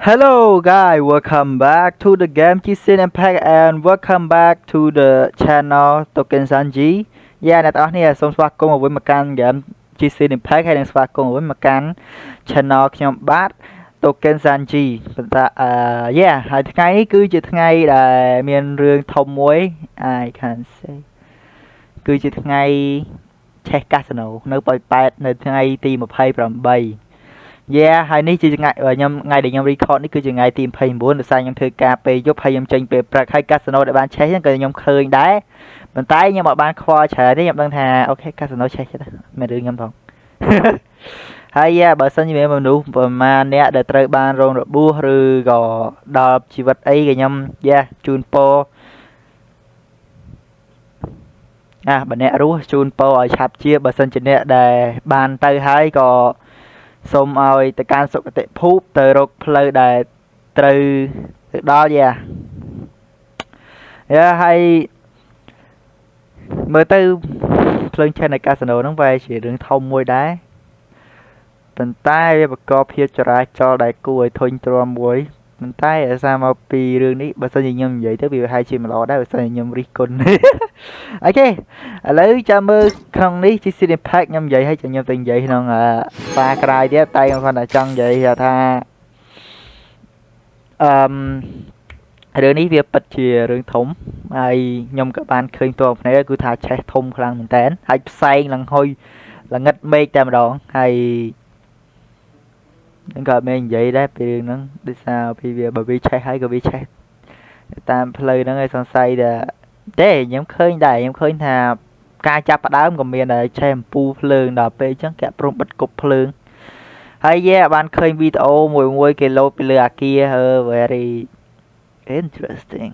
Hello guys, welcome back to the game Genshin Impact and welcome back to the channel Token Sanji. Yeah អ្នកទាំងអស់គ្នាសូមស្វាគមន៍មកវិញមកកាន់ game Genshin Impact ហើយនឹងស្វាគមន៍មកវិញមកកាន់ channel ខ្ញុំបាទ Token Sanji ប៉ុន្តែyeah ហើយថ្ងៃនេះគឺជាថ្ងៃដែលមានរឿងធំមួយ I can say គឺជាថ្ងៃឆេះកាស៊ីណូនៅប៉ោយប៉ែតនៅថ្ងៃទី28 ហើយនេះជាថ្ងៃខ្ញុំថ្ងៃដែលខ្ញុំ record នេះគឺជាថ្ងៃទី29ដោយសារខ្ញុំធ្វើការពេលយប់ហើយខ្ញុំចេញពេលព្រឹកហើយកាស៊ីណូដែលបានឆេះហ្នឹងក៏ខ្ញុំឃើញដែរប៉ុន្តែខ្ញុំអត់បានខ្វល់ច្រើនទេខ្ញុំដឹងថាអូខេកាស៊ីណូឆេះចិត្តមែនរឿងខ្ញុំផងហើយបើសិនជាមានមនុស្សប្រហែលអ្នកដែលត្រូវបានរងរបួសឬក៏ដល់ជីវិតអីក៏ខ្ញុំជូនពរបើអ្នករស់ជូនពរឲ្យឆាប់ជាបើសិនជាអ្នកដែលបានទៅហើយក៏សូមឲ្យទៅកាន់សុគតិភពទៅរកផ្លូវដែលត្រូវទៅដល់ហើយមើលទៅភ្លើងឆេះនៅកាស៊ីណូហ្នឹងវាជារឿងធំមួយដែរប៉ុន្តែវាប្រកបភាពចរាចរណ៍ដែលគួរឲ្យធុញទ្រាន់មួយប៉ុន្តែអាសាមកពីរឿងនេះបើសិនជាខ្ញុំនិយាយទៅវាប្រហែលជាមិនល្អដែរបើសិនជាខ្ញុំរិះគន់អូខេឥឡូវចាំមើលក្នុងនេះជា Seelie Pack ខ្ញុំនិយាយឲ្យខ្ញុំទៅនិយាយក្នុងប៉ាក្រោយទៀតតែខ្ញុំគាត់តែចង់និយាយថារឿងនេះវាពិតជារឿងធំហើយខ្ញុំក៏បានឃើញតបភ្នែកគឺថាឆេះធំខ្លាំងមែនតើហើយផ្សែងឡើងហុយល្ងិតមេឃតែម្ដងហើយខ្ញុំក៏មិននិយាយដែរពីរឿងហ្នឹងដោយសារពីវាបើវាឆេះហើយក៏វាឆេះតាមផ្លូវហ្នឹងឲ្យសង្ស័យតែខ្ញុំឃើញដែរខ្ញុំឃើញថាការចាប់ផ្ដើមក៏មានដែរឆេះអំពូលភ្លើងដល់ពេលអញ្ចឹងគេព្រមបិទគប់ភ្លើងហើយបានឃើញវីដេអូមួយគេលោតពីលើអាគារ very interesting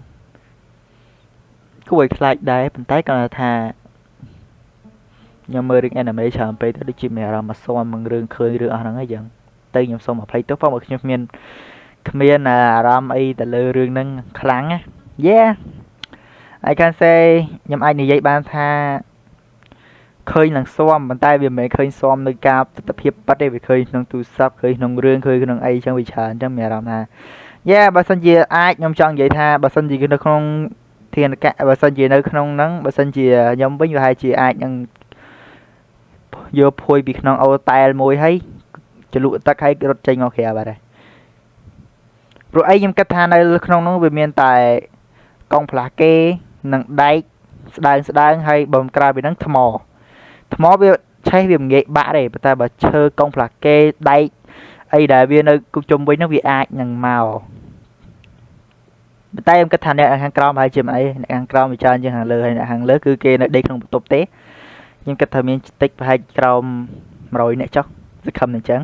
គួរឲ្យខ្លាចដែរប៉ុន្តែគាត់ថាខ្ញុំមើលរឿង anime ច្រើនពេកទៅដូចជាមានអារម្មណ៍មកស៊ាំនឹងរឿងឃើញរឿងអស់ហ្នឹងអីចឹងទៅខ្ញុំសូមអភ័យទោសផងបើខ្ញុំគ្មានអារម្មណ៍អីទៅលើរឿងហ្នឹងខ្លាំងណា I can say ខ្ញុំអាចនិយាយបានថាឃើញនឹងស៊ាំប៉ុន្តែវាមិនមែនឃើញស៊ាំនៅការទស្សនភាពប៉ັດទេវាឃើញក្នុងទូរស័ព្ទឃើញក្នុងរឿងឃើញក្នុងអីចឹងវាច្រើនចឹងមានអារម្មណ៍ថាបើសិនជាអាចខ្ញុំចង់និយាយថាបើសិនជានៅក្នុងធានកៈបើសិនជានៅក្នុងហ្នឹងបើសិនជាខ្ញុំវិញវាអាចជាអាចនឹងយកភួយពីក្នុងអូតែលមួយហើយចលក់ទឹកហើយរត់ចេញមកក្រៅបាត់ហើយព្រោះអីខ្ញុំគិតថានៅក្នុងហ្នឹងវាមានតែកង់ផ្លាស់គេនិងដែកស្ដើងហើយបំក្រៅពីហ្នឹងថ្មវាឆេះវាមិនងាយបាក់ទេប៉ុន្តែបើឈើកង់ផ្លាស់គេដែកអីដែលវានៅជុំវិញហ្នឹងវាអាចនឹងមកប៉ុន្តែខ្ញុំគិតថាអ្នកខាងក្រោមហើយជាមិនអីអ្នកខាងក្រោមវាច្រើនជាងខាងលើហើយអ្នកខាងលើគឺគេនៅដេកក្នុងបន្ទប់ទេខ្ញុំគិតថាមានតិចប្រហែលក្រោម100អ្នកចុះសង្ឃឹមអញ្ចឹង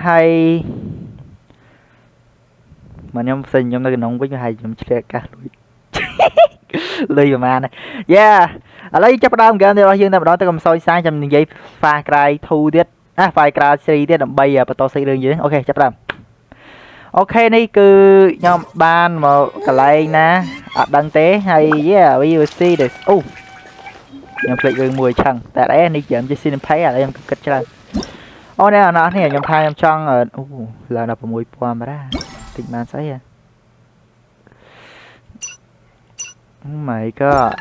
ហើយមកខ្ញុំផ្សេងខ្ញុំនៅក្នុងវិញហើយខ្ញុំឆ្លៀតកាសលុយលុយប្រហែលឥឡូវចាប់ផ្ដើមហ្គេមរបស់យើងតែម្ដងទៅកុំសោយសាយចាំនិយាយ Far Cry 2 ទៀតFar Cry series ទៀតដើម្បីបន្តសេចរឿងយើងអូខេចាប់ផ្ដើមអូខេនេះគឺខ្ញុំបានមកកន្លែងណាអត់ដឹងទេហើយwe will see this អូខ្ញុំភ្លេចរឿងមួយឆឹងតែនេះជាជា Seelie Pack ឥឡូវខ្ញុំគិតច្រើនអូនេះអានេះខ្ញុំថាខ្ញុំចង់ឡើងដល់ 6000 បារាតិចបានស្អីOh my god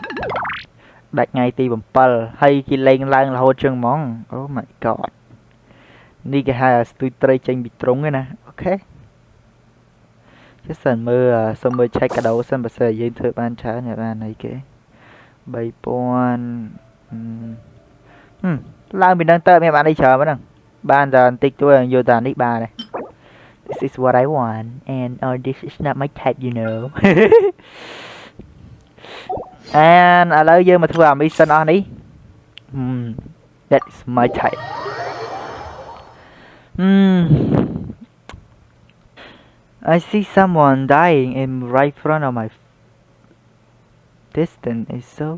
ដាច់ថ្ងៃទី7ហើយគេលេងឡើងរហូតជាងហ្មង Oh my god នេះគេហៅស្ទួយត្រីចេញពីទ្រុងឯណាអូខេចេះសិនមើលសុំមើល check កាដូសិនបើសិនយើងធ្វើបានច្រើនបានអីគេ3000ឡើងពីនឹងទៅមានបានអីច្រើនហ្នឹងបានតែបន្តិចតួយកតានេះបានទេ This is what I want and this is not my type you know and ឥឡូវយើងមកធ្វើអា mission អស់នេះthat is my type I see someone dying in right front of my distance is so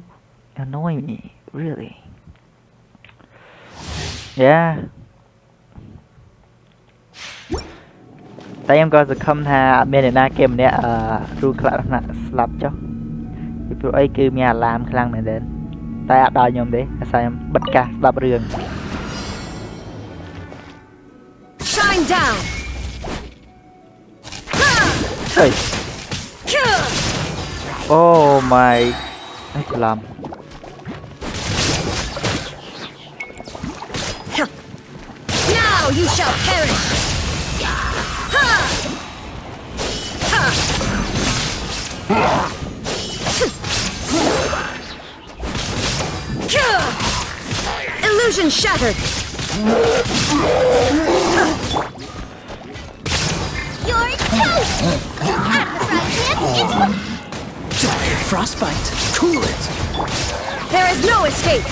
annoying me reallyតែខ្ញុំក៏សង្ឃឹមថាអត់មានអ្នកណាគេម្នាក់គ្រូខ្លះស្លាប់ចុះពីព្រោះអីគឺមានអាឡាមខ្លាំងមែនទែនតែអត់ដល់ខ្ញុំទេអាសាខ្ញុំបិទកាសស្ដាប់រឿង Shine down Hey. Oh my. Làm. Now you shall perish. Illusion shattered. You're toast. Frostbite. Cool it. There is no escape.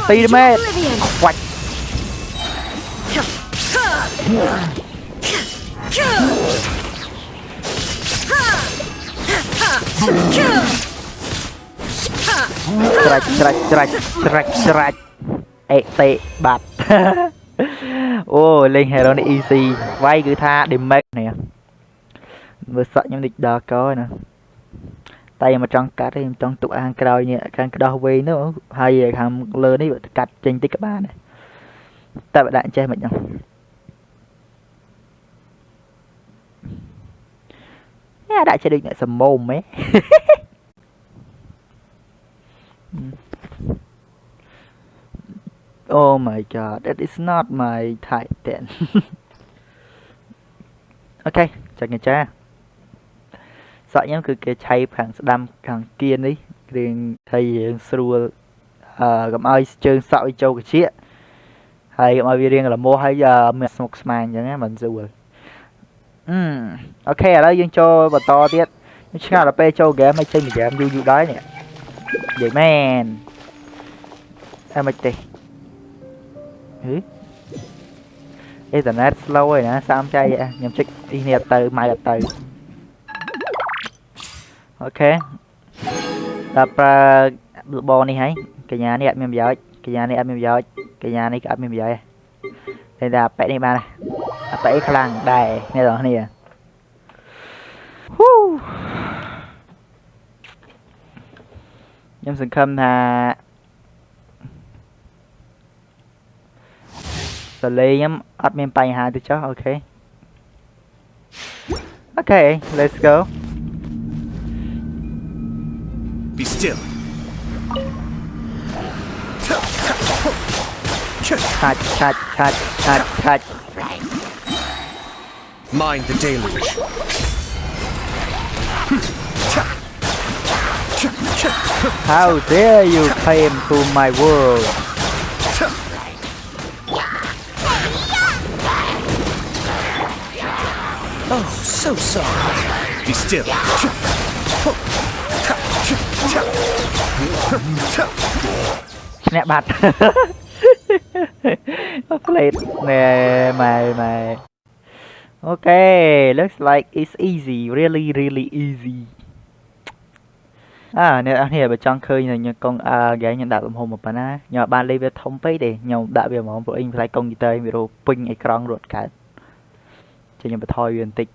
Tí mẹ. Oblivion. Quạch. Trạch. Ê, tệ bạt. Ô, lên hero này easy. Vay cứ tha điểm make nè. Vừa sợ nhóm địch đỏ có nè. Tay mà trong cắt thì trong tụ ăn cái đôi nhẹ càng cái đôi về nữa hay là hàng lớn ấy cắt trên tích các bạn này tại bạn đại chơi mình nhau đại chơi được nhận sầm mồm ấy. Oh my god, that is not my type then. Ok, chào nghe cha. Sợ nhóm cứ cái chay hàng đâm hàng kiên đi riêng thầy sưu gặp ai chơi sợ châu cái chia hay gặp ai riêng là mua hay giờ mình một màn chẳng á mình rồi. Ok ở đây dương cho và to tiết chắc là pe châu game hay chơi game vui đấy nè vậy man em mày tì internet slow rồi nè sao em chơi vậy nhầm check internet từ mai là từ ok đập bò này hay cái nhà này em giỏi cái nhà này em giỏi cái nhà này em giỏi đây là bẻ này ba này bẻ khả năng đài này rồi nè em sừng khâm thà Seelie nhắm admin bay hai từ chó ok ok let's go. Be still. Touch. Mind the deluge. How dare you came to my world? Oh, so sorry. Be still. Nè bạt. Plate nè mày. Okay, looks like it's easy, really easy. Nè nè bà trong khơi này con gái nhận đạo ủng hộ một bạn á, nhờ ban lên về thông pay để nhau đạo về món của anh phải công gì tới video ping ấy con ruột cả. Cho nhau bà thôi viên tích.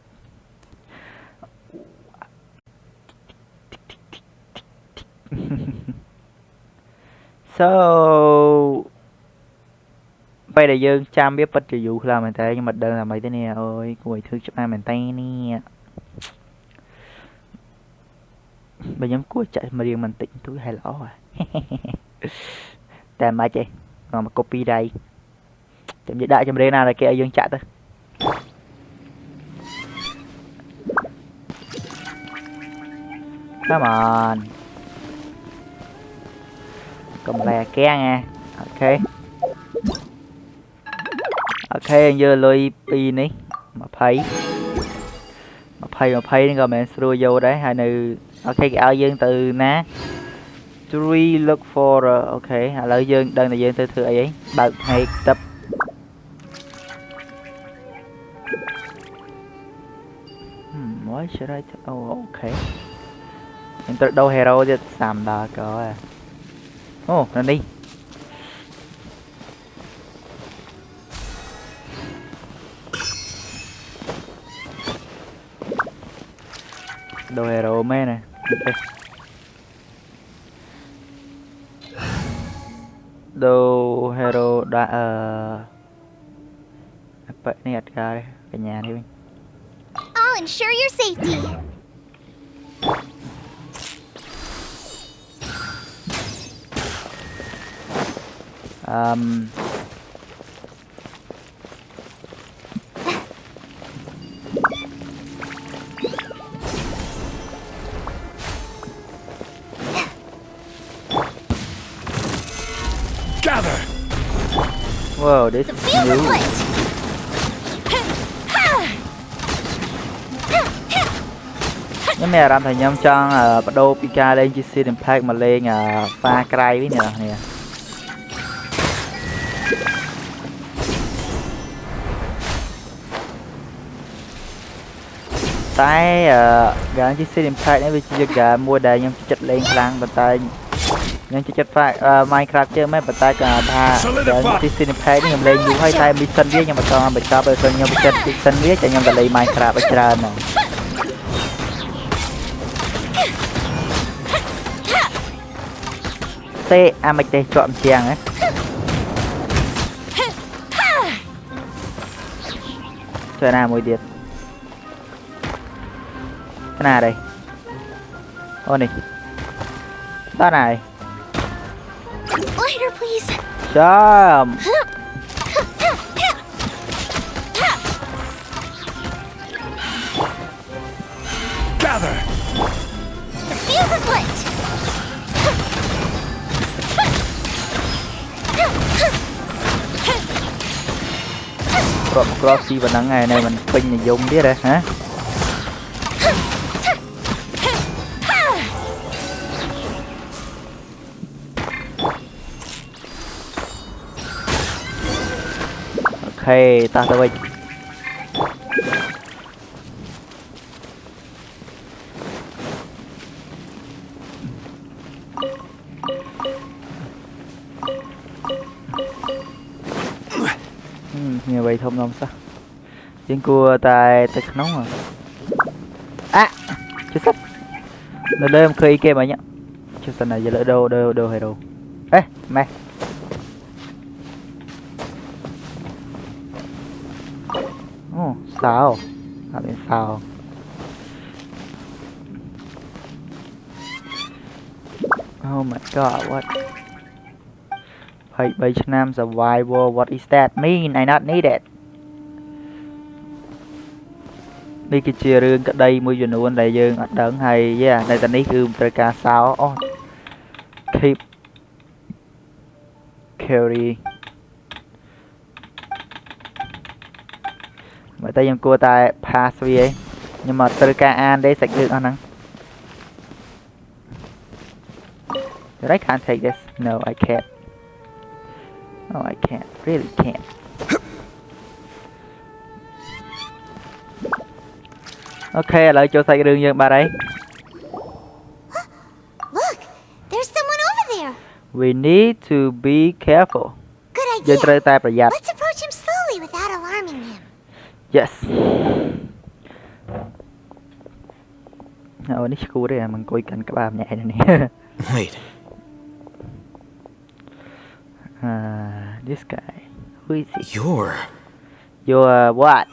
So bây giờ dương chăm biết bất kỳ vụ là mình thấy nhưng mà đơn là mấy thế nè ơi cuối thứ chụp mình tay nè bây giờ cuối chạy mà riêng mình tỉnh túi hay lõ à. Tèm mai chị còn mà copy đây chậm dễ đại cho mình nào là kia dương chạy thôi. Come on cầm lè ke nha. Ok giờ lôi pin đi mà thấy rồi mình xua vô đấy hai nữ. Ok cái áo dương từ ná three look for ok lợi dương đơn là dương từ ấy bật hay tập why should I ok em tự đâu hero chứ xàm đà có à. Lên đi đồ hero mê nè. Okay. Đồ hero đã Vậy nè cả nhà đi. I'll ensure your safety. Gather. Wow, this The is field is new. lit. Nhưng mà làm thầy nhóm trong bắt đầu pika lên chi xin impact mà lên pha cray với nè. Tại gắn chi xin impact này vì chỉ gà mua đầy nhóm chất lên khăn và tay nhóm chất phải Minecraft chơi mấy và tay cả tha chi xin impact nhóm lên dù hay tay mission viết nhưng mà toàn bị sao bởi phần nhóm chất mission viết cho nhóm là lấy Minecraft ở trên này. Tê mày tê chọn chàng ấy. Chơi nào mùi điệt. Cái nào đây? Ô này. Đó này. Lighter, please. Châm. Gather. The fuse is lit. Crossy và nắng ngày này mình pin là dùng biết đấy hả? Ok, ta tới đây. Như vậy thông không sao? Tiếng cua tại nóng rồi. Chết sắp. Nó lên khơi kia mà nhá. Chết sắp này giờ lỡ đâu hay đâu. Ê, mẹ. Sao? Bên sao? Oh my god, what? Bảy năm survival, what is that mean? I not need it. Đi cái chia rương cái đây mua dùn luôn đại dương ở đấng hay yeah, đây ta ní cứ tới ca sao. Oh. Keep carry. Mà tay em cua tay pass vì ấy. Nhưng mà tới ca an đấy sạch được anh năng. But I can't take this. No, I can't. No, I can't. Really can't. Ok, lại cho xây đường dân ba đấy. Look, there's someone over there. We need to be careful. Good Dân idea. trời tayประหยัด. Let's approach him slowly without alarming him. Yes. Này school đấy à, mình coi cảnh các bạn nhảy này nè. Wait. This guy. Who is he? You're What?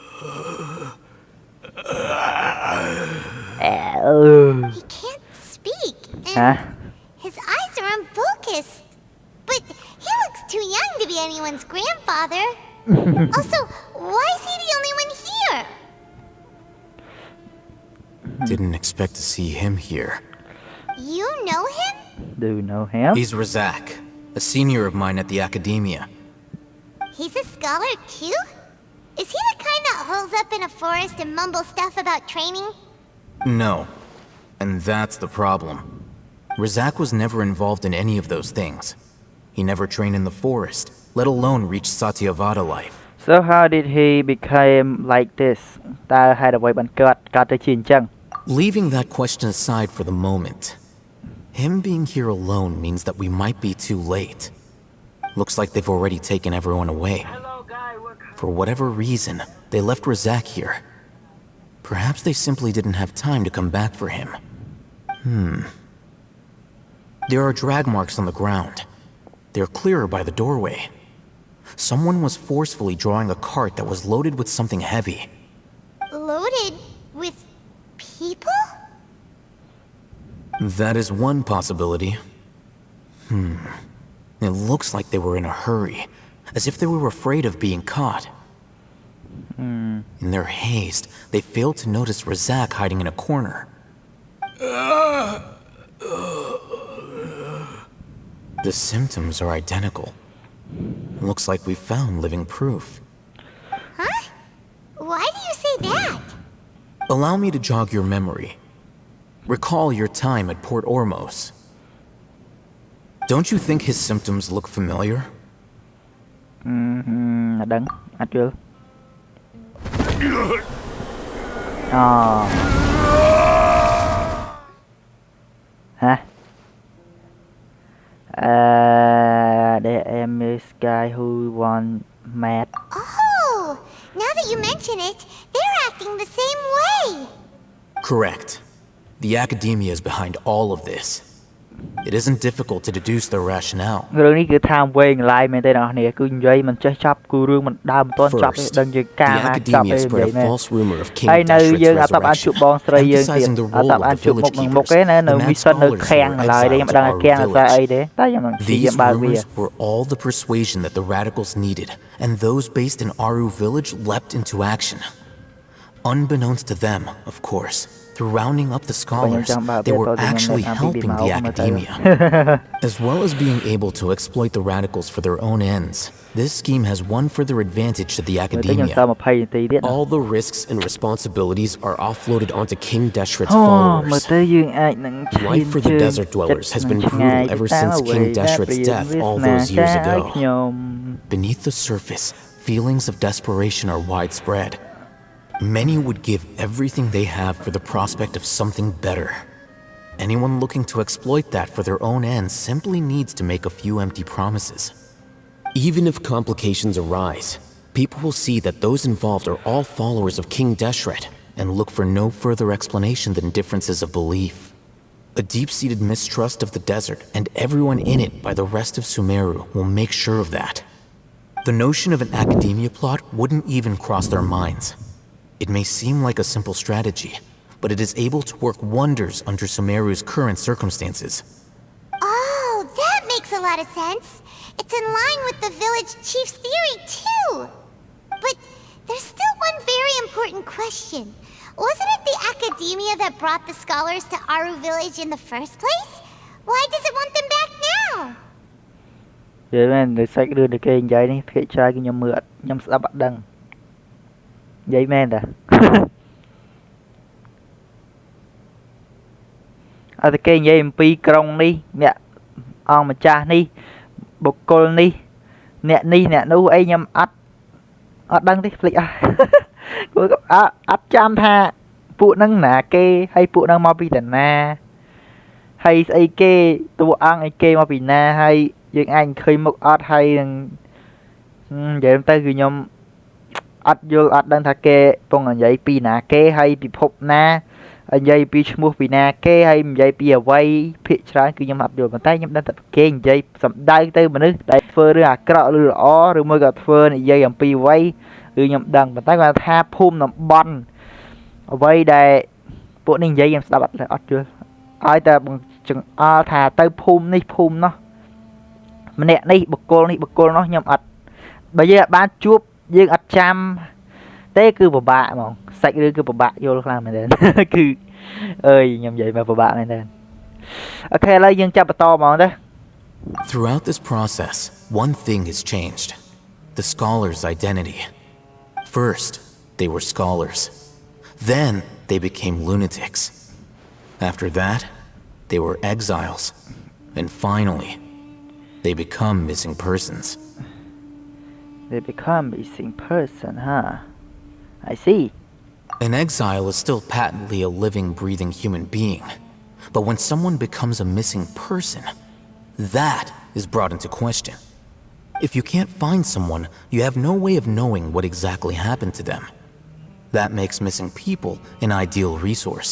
He can't speak. And Hả? his eyes are unfocused. But he looks too young to be anyone's grandfather. Also, why is he the only one here? Didn't expect to see him here. You know him? Do you know him? He's Razak, a senior of mine at the academia. He's a scholar too? Is he the kind that holes up in a forest and mumbles stuff about training? No. And that's the problem. Razak was never involved in any of those things. He never trained in the forest, let alone reach Satyavada life. So how did he become like this? Ta hay là vậy bạn cắt tới chiến tranh. Leaving that question aside for the moment, him being here alone means that we might be too late. Looks like they've already taken everyone away. For whatever reason, they left Razak here. Perhaps they simply didn't have time to come back for him. There are drag marks on the ground. They're clearer by the doorway. Someone was forcefully drawing a cart that was loaded with something heavy. Loaded with people? That is one possibility. It looks like they were in a hurry, as if they were afraid of being caught. In their haste, they failed to notice Razak hiding in a corner. The symptoms are identical. Looks like we found living proof. Huh? Why do you say that? Allow me to jog your memory. Recall your time at Port Ormos. Don't you think his symptoms look familiar?ដឹងអត់យល់ហ៎there am this guy who want mad. Oh, now that you mention it, they're acting the same way. Correct. The academia is behind all of this. It isn't difficult to deduce their rationale. រឿងនេះគឺថាវែងឡាយមែនទេអ្នកនរគឺនិយាយមិនចេះចាប់គូរឿងមិនដើមមិនទាន់ចាប់ទេដឹងយើងការណាចាប់ទេនិយាយមែនហើយនៅយើងអត់តបអាចជួបបងស្រីយើងទៀតអត់តបអាចជួបមុខនឹងមុខទេនៅមីសិននៅខាំងឡើយទេខ្ញុំមិនដឹងថាខាំងអត់ស្អីទេតែខ្ញុំនឹងព្យាយាមបើកវា These rumors were all the persuasion that the radicals needed, and those based in Aru village leapt into action. Unbeknownst to them, of course, through rounding up the scholars, they were actually helping the academia. As well as being able to exploit the radicals for their own ends, this scheme has one further advantage to the academia. All the risks and responsibilities are offloaded onto King Deshret's followers. Life for the desert dwellers has been brutal ever since King Deshret's death all those years ago. Beneath the surface, feelings of desperation are widespread. Many would give everything they have for the prospect of something better. Anyone looking to exploit that for their own ends simply needs to make a few empty promises. Even if complications arise, people will see that those involved are all followers of King Deshret and look for no further explanation than differences of belief. A deep-seated mistrust of the desert and everyone in it by the rest of Sumeru will make sure of that. The notion of an academia plot wouldn't even cross their minds. It may seem like a simple strategy, but it is able to work wonders under Sumeru's current circumstances. Oh, that makes a lot of sense. It's in line with the village chief's theory, too. But there's still one very important question. Wasn't it the academia that brought the scholars to Aru village in the first place? Why does it want them back now? និយាយមែនតែសាច់រឿងតែគេនិយាយនេះភាគច្រើនគឺខ្ញុំមើលអត់ខ្ញុំស្ដាប់អត់ដឹងនិយាយមែនតាអត់តែគេនិយាយអំពីក្រុងនេះអ្នកអង្គម្ចាស់នេះបុគ្គលនេះអ្នកនេះអ្នកនោះអីខ្ញុំអត់ដឹងទេភ្លេចអស់គឺអត់ចាំថាពួកហ្នឹងណាគេហើយពួកហ្នឹងមកពីតាណាហើយស្អីគេតួអង្គអីគេមកពីណាហើយយើងអាចឃើញមុខអត់ហើយនឹងនិយាយទៅគឺខ្ញុំអត់យល់អត់ដឹងថាគេពងនិយាយពីណាគេហើយពិភពណានិយាយពីឈ្មោះពីណាគេហើយនិយាយពីអ្វីភាគច្រើនគឺខ្ញុំអត់យល់ប៉ុន្តែខ្ញុំដឹងថាគេនិយាយសំដៅទៅមនុស្សដែលធ្វើរឿងអាក្រក់ឬល្អឬមួយក៏ធ្វើនិយាយអំពីអ្វីគឺខ្ញុំដឹងប៉ុន្តែគាត់ថាភូមិតំបន់អ្វីដែលពួកនេះនិយាយខ្ញុំស្ដាប់អត់យល់ឲ្យតែចង្អល់ថាទៅភូមិនេះភូមិនោះម្នាក់នេះបុគ្គលនេះបុគ្គលនោះខ្ញុំអត់បើយើងអាចបានជួបយើងអត់ចាំទេគឺពិបាកហ្មងសាច់រឿងគឺពិបាកយល់ខ្លាំងមែនទេគឺអើយខ្ញុំនិយាយមកពិបាកមែនទេអូខេឥឡូវយើងចាប់បន្តហ្មងទៅ Throughout this process, one thing has changed. The scholars' identity. First, they were scholars. Then, they became lunatics. After that, they were exiles. And finally, they become missing persons. They become missing person, huh? I see. An exile is still patently a living, breathing human being. But when someone becomes a missing person, that is brought into question. If you can't find someone, you have no way of knowing what exactly happened to them. That makes missing people an ideal resource.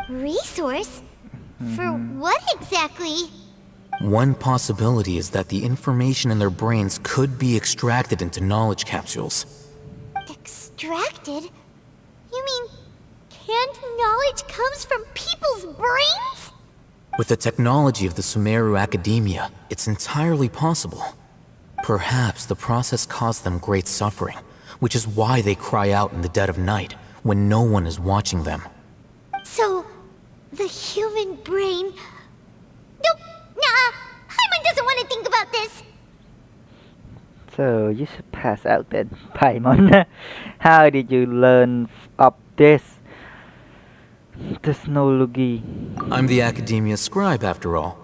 Resource? For what exactly? One possibility is that the information in their brains could be extracted into knowledge capsules. Extracted? You mean canned knowledge comes from people's brains? With the technology of the Sumeru Academia, it's entirely possible. Perhaps the process caused them great suffering, which is why they cry out in the dead of night when no one is watching them. So, the human brain... Nope, nah, Paimon doesn't want to think about this. So you should pass out then, Paimon. How did you learn of this technology? I'm the Academia scribe, after all.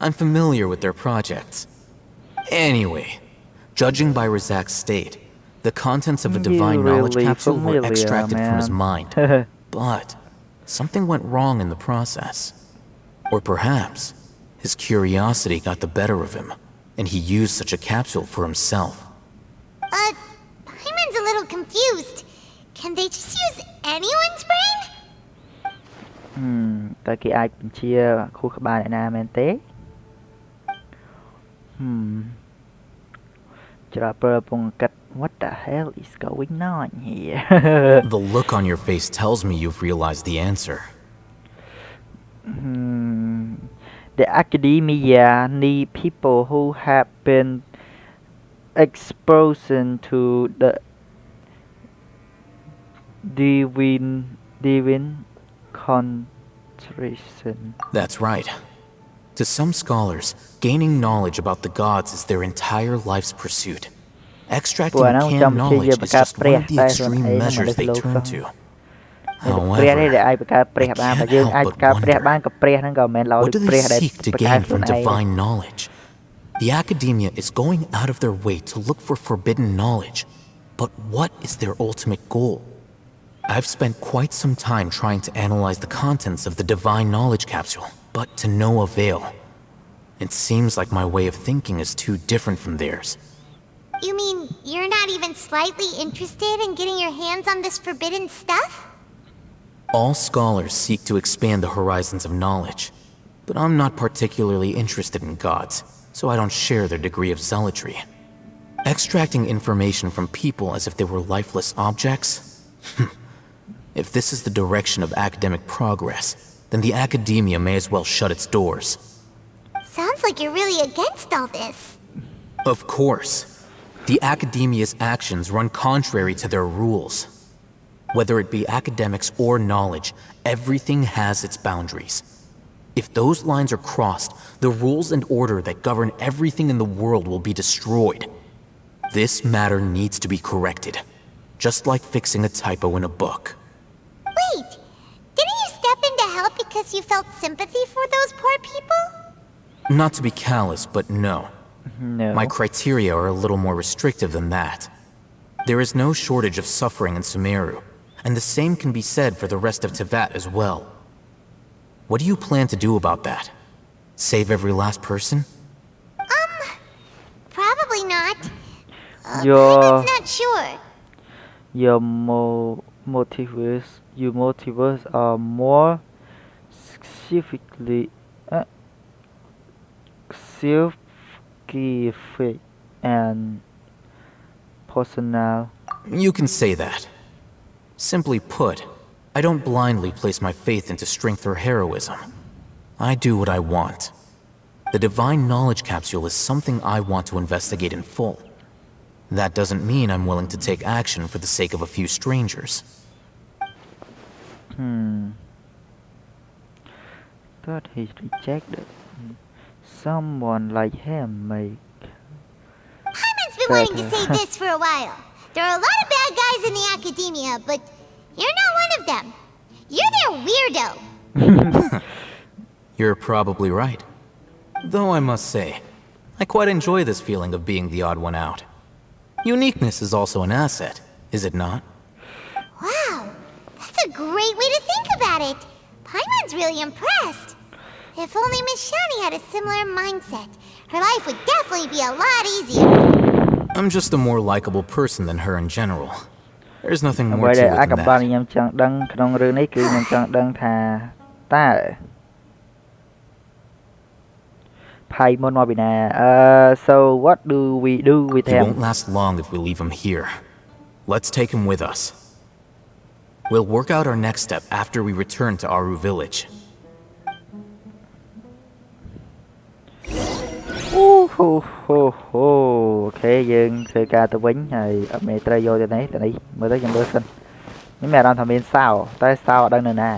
I'm familiar with their projects. Anyway, judging by Razak's state, the contents of a divine knowledge really capsule were familiar, extracted from his man. mind. But something went wrong in the process. Or perhaps his curiosity got the better of him, and he used such a capsule for himself. Paimon's a little confused. Can they just use anyone's brain? តើគេអាចបញ្ជាខួរក្បាលអ្នកណាមែនទេ ច្រាប់ប្រើពងកាត់ What the hell is going on here? The look on your face tells me you've realized the answer. The academia need people who have been exposed to the divine concentration. That's right. To some scholars, gaining knowledge about the gods is their entire life's pursuit. Extracting canned knowledge is just one of the extreme measures they turn to. However, I can't help but wonder, what do they seek to gain from divine knowledge? The Academia is going out of their way to look for forbidden knowledge. But what is their ultimate goal? I've spent quite some time trying to analyze the contents of the divine knowledge capsule, but to no avail. It seems like my way of thinking is too different from theirs. You mean you're not even slightly interested in getting your hands on this forbidden stuff? All scholars seek to expand the horizons of knowledge, but I'm not particularly interested in gods, so I don't share their degree of zealotry. Extracting information from people as if they were lifeless objects? If this is the direction of academic progress, then the Academia may as well shut its doors. Sounds like you're really against all this. Of course. The Academia's actions run contrary to their rules. Whether it be academics or knowledge, everything has its boundaries. If those lines are crossed, the rules and order that govern everything in the world will be destroyed. This matter needs to be corrected, just like fixing a typo in a book. Wait, didn't you step in to help because you felt sympathy for those poor people? Not to be callous, but no. No. My criteria are a little more restrictive than that. There is no shortage of suffering in Sumeru, and the same can be said for the rest of Teyvat as well. What do you plan to do about that? Save every last person? Probably not. Your Paimon's not sure. your motives are more specifically self-giving and personal. You can say that. Simply put, I don't blindly place my faith into strength or heroism. I do what I want. The divine knowledge capsule is something I want to investigate in full. That doesn't mean I'm willing to take action for the sake of a few strangers. But he's rejected. Someone like him may. Paimon's been wanting to say this for a while. There are a lot of bad guys in the Academia, but you're not one of them. You're their weirdo. You're probably right. Though I must say, I quite enjoy this feeling of being the odd one out. Uniqueness is also an asset, is it not? Wow, that's a great way to think about it. Paimon's really impressed. If only Miss Shani had a similar mindset, her life would definitely be a lot easier. I'm just a more likable person than her in general. There's nothing more អ្វី to ដែល it អាក than ប្បន that. ខ្ញុំចង់ដឹងក្នុងរឿងនេះគឺខ្ញុំចង់ដឹងថាតើ Paimonមកពីណា so what do we do with He him won't last long if we leave him here. Let's take him with us. We'll work out our next step after we return to Aru village. អូខេយើងធ្វើការទៅវិញហើយអត់មានត្រូវយកទៅនេះមើលទៅខ្ញុំមើលសិនខ្ញុំមានអារម្មណ៍ថាមានសោតែសោអត់ដឹងនៅណា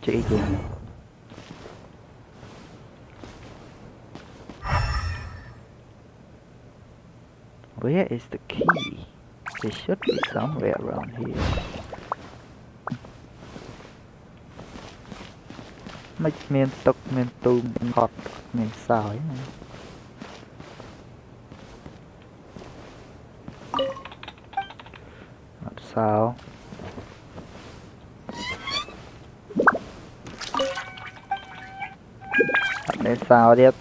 ជិះអីគេ Where is the key? It should be somewhere around here. មិនមានតុកមានទូមានហត់មានសោយណាអត់សោអត់មានសោទៀត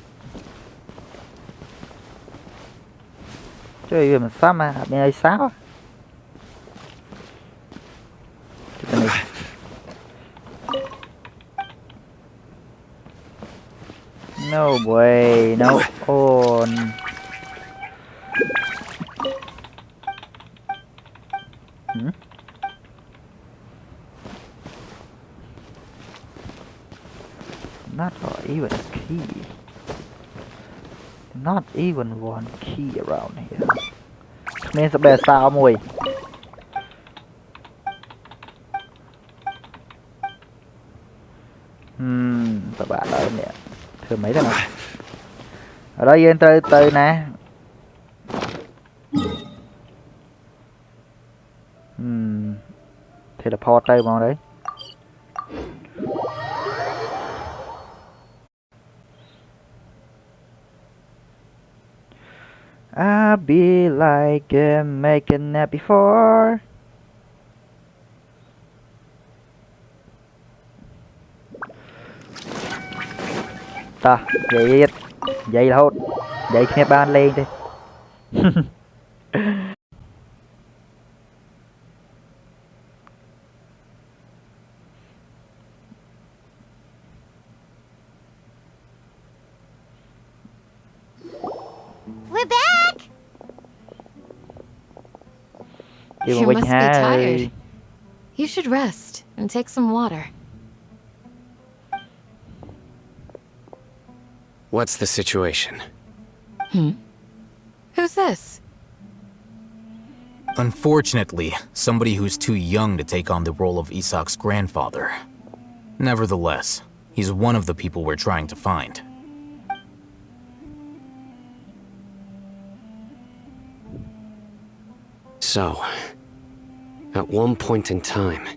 ជួយវាមិនសមអត់មានអីសោទៅនេះ No way, no on. Not even a key. Not even one key around here. មានសបែសោមួយប្រហែលដល់នេះ ធ្វើមិនទេណាឥឡូវយើងត្រូវទៅណាteleport ទៅហ្មងទៅ I be like making that before តោះនិយាយរហូតនិយាយគ្នាបានលេងទេ We're back! You must be tired. You should rest and take some water. What's the situation? Who's this? Unfortunately, somebody who's too young to take on the role of Isak's grandfather. Nevertheless, he's one of the people we're trying to find. So, at one point in time,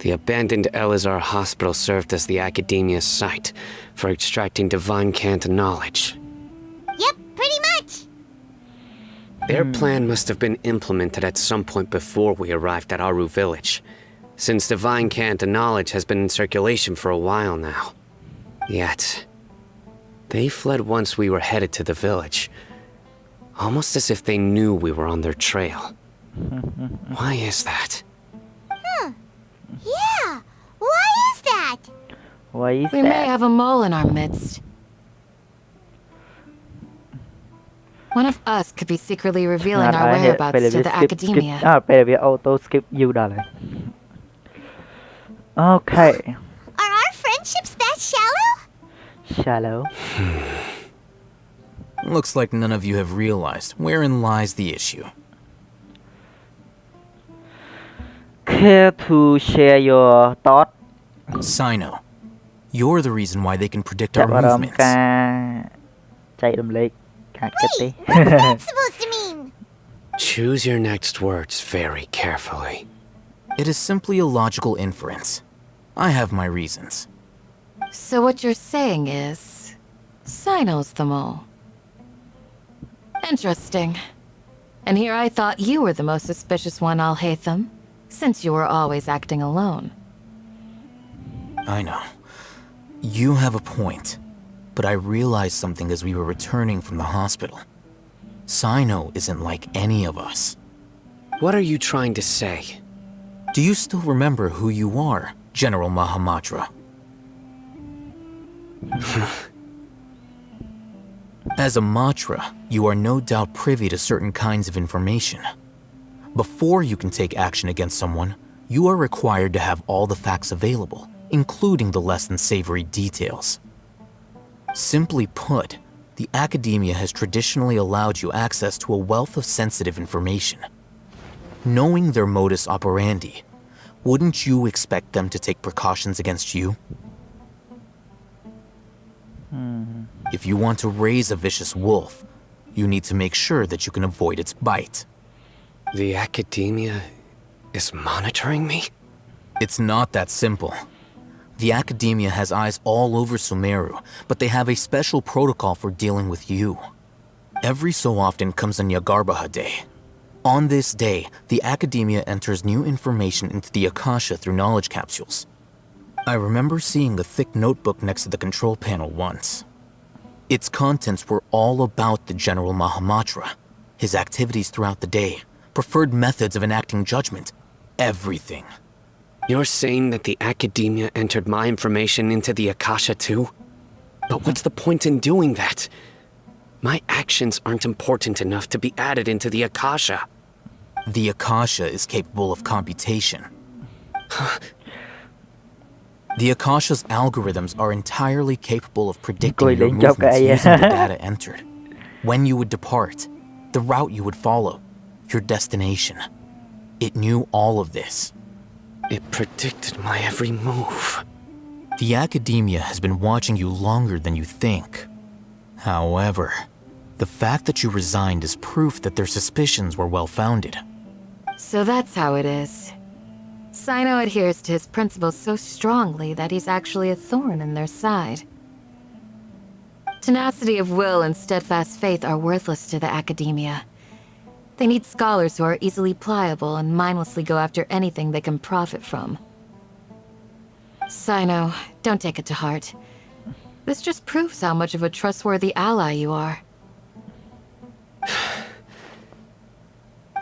the abandoned Elazar Hospital served as the Academia's site for extracting divine cant knowledge. Yep, pretty much. Their plan must have been implemented at some point before we arrived at Aru village, since divine cant knowledge has been in circulation for a while now. Yet, they fled once we were headed to the village, almost as if they knew we were on their trail. Why is that? Yeah, why is that? Why is We may that have a mole in our midst. One of us could be secretly revealing our whereabouts to the Academia. ពេលវា auto skip you ដល់ហើយ Okay Are our friendships that shallow? shallow Looks like none of you have realized wherein lies the issue. Care to share your thought Sino, you're the reason why they can predict ចាប់ our អារម្មណ៍ movements. ការចែករំលែកការគិតទេ Wait, what's that supposed to mean? Choose your next words very carefully. It is simply a logical inference. I have my reasons. So what you're saying is, Sino's the mole. Interesting. And here I thought you were the most suspicious one, Alhaitham, since you were always acting alone. I know. You have a point. But I realized something as we were returning from the hospital. Sino isn't like any of us. What are you trying to say? Do you still remember who you are, General Mahamatra? As a Matra, you are no doubt privy to certain kinds of information. Before you can take action against someone, you are required to have all the facts available, including the less than savory details. Simply put, the academia has traditionally allowed you access to a wealth of sensitive information. Knowing their modus operandi, wouldn't you expect them to take precautions against you? If you want to raise a vicious wolf, you need to make sure that you can avoid its bite. The academia is monitoring me? It's not that simple. The academia has eyes all over Sumeru, but they have a special protocol for dealing with you. Every so often comes a Nyagarbaha Day. On this day, the academia enters new information into the Akasha through knowledge capsules. I remember seeing the thick notebook next to the control panel once. Its contents were all about the General Mahamatra, his activities throughout the day, preferred methods of enacting judgment, everything. You're saying that the academia entered my information into the Akasha too? But what's the point in doing that? My actions aren't important enough to be added into the Akasha. The Akasha is capable of computation. The Akasha's algorithms are entirely capable of predicting your movements using the data entered. When you would depart, the route you would follow, your destination. It knew all of this. It predicted my every move. The academia has been watching you longer than you think. However, the fact that you resigned is proof that their suspicions were well-founded. So that's how it is. Sino adheres to his principles so strongly that he's actually a thorn in their side. Tenacity of will and steadfast faith are worthless to the academia. They need scholars who are easily pliable and mindlessly go after anything they can profit from. Sino, don't take it to heart. This just proves how much of a trustworthy ally you are.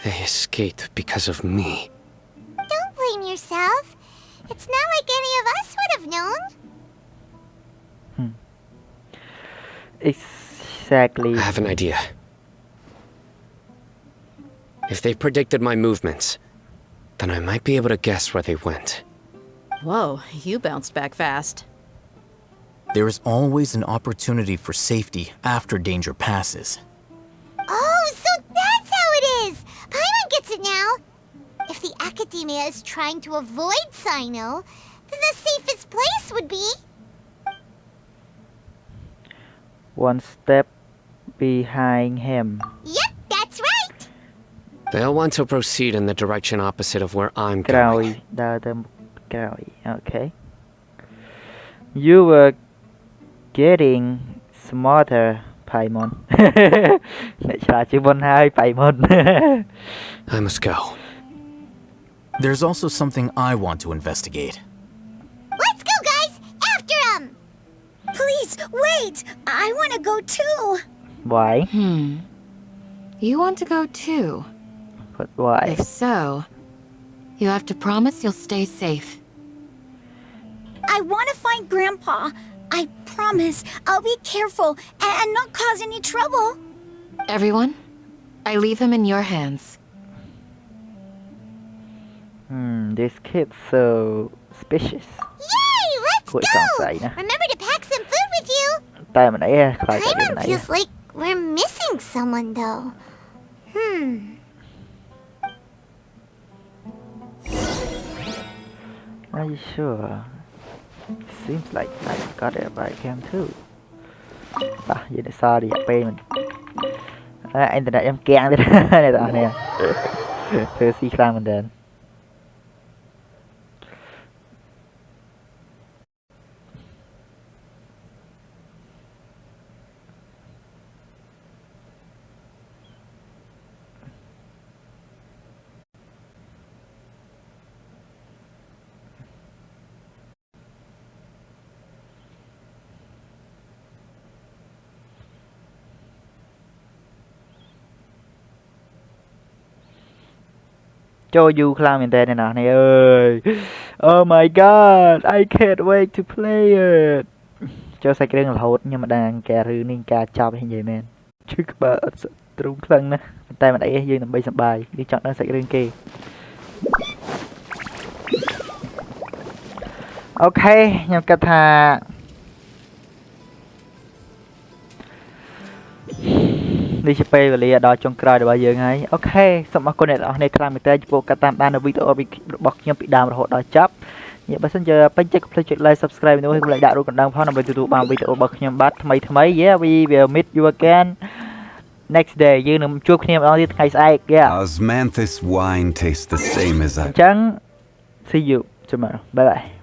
They escaped because of me. Don't blame yourself. It's not like any of us would have known. Exactly. I have an idea. If they predicted my movements, then I might be able to guess where they went. Whoa, you bounced back fast. There is always an opportunity for safety after danger passes. Oh, so that's how it is! Paimon gets it now! If the academia is trying to avoid Sino, then the safest place would be... One step behind him. Yep, that's right! They'll want to proceed in the direction opposite of where I'm Kraoi, going.ដើរទៅក្រោយ Okay. You were getting smarter, Paimon. អ្នកឆ្លាតជាងមុនហើយ Paimon. I must go. There's also something I want to investigate. Let's go, guys! After him! Please, wait! I want to go too! Why? You want to go too? But why? If so, you have to promise you'll stay safe. I want to find Grandpa. I promise I'll be careful and not cause any trouble. Everyone, I leave him in your hands. This kid's so suspicious. Yay! Let's Ôi, go! sao vậy nè? Remember to pack some food with you. តែមិនអីខ្លាចតែមិន Paimon អី feels like we're missing someone, though. Are you sure? Seems like I got it by him too. បាទយើងទៅសល់រយៈពេលមិនអ៊ីនធឺណិតខ្ញុំគាំងទៀត អ្នកទាំងអស់គ្នាធ្វើស៊ីខ្លាំងមែនតើ ចូលយូរខ្លាំងមែនតើអ្នកនរគ្នាអើយ Oh my god I can't wait to play it cho sạch riêng là hốt nhưng mà đang kè rư nên ca cho hình vậy men chứ các bạn trúng khăn nè tay mà đẩy dương làm bay sập bài đi chọn đang sạch riêng kia ok nhưng cái thà đi chụp và lìa đo trong cài để bao giờ ngay ok xong mà con này là này làm người ta chụp cái tam ban ở video bị bọc nhau bị đàm rồi đo chấp như bây giờ bánh check like subscribe nếu không lại đạo rồi còn đang phát nằm về YouTube bằng video bọc nhau bắt thay mấy yeah we will meet you again next day you nằm chuột nhau ở ngày sai yeah Osmanthus wine tastes the same as I chẳng see you tomorrow bye bye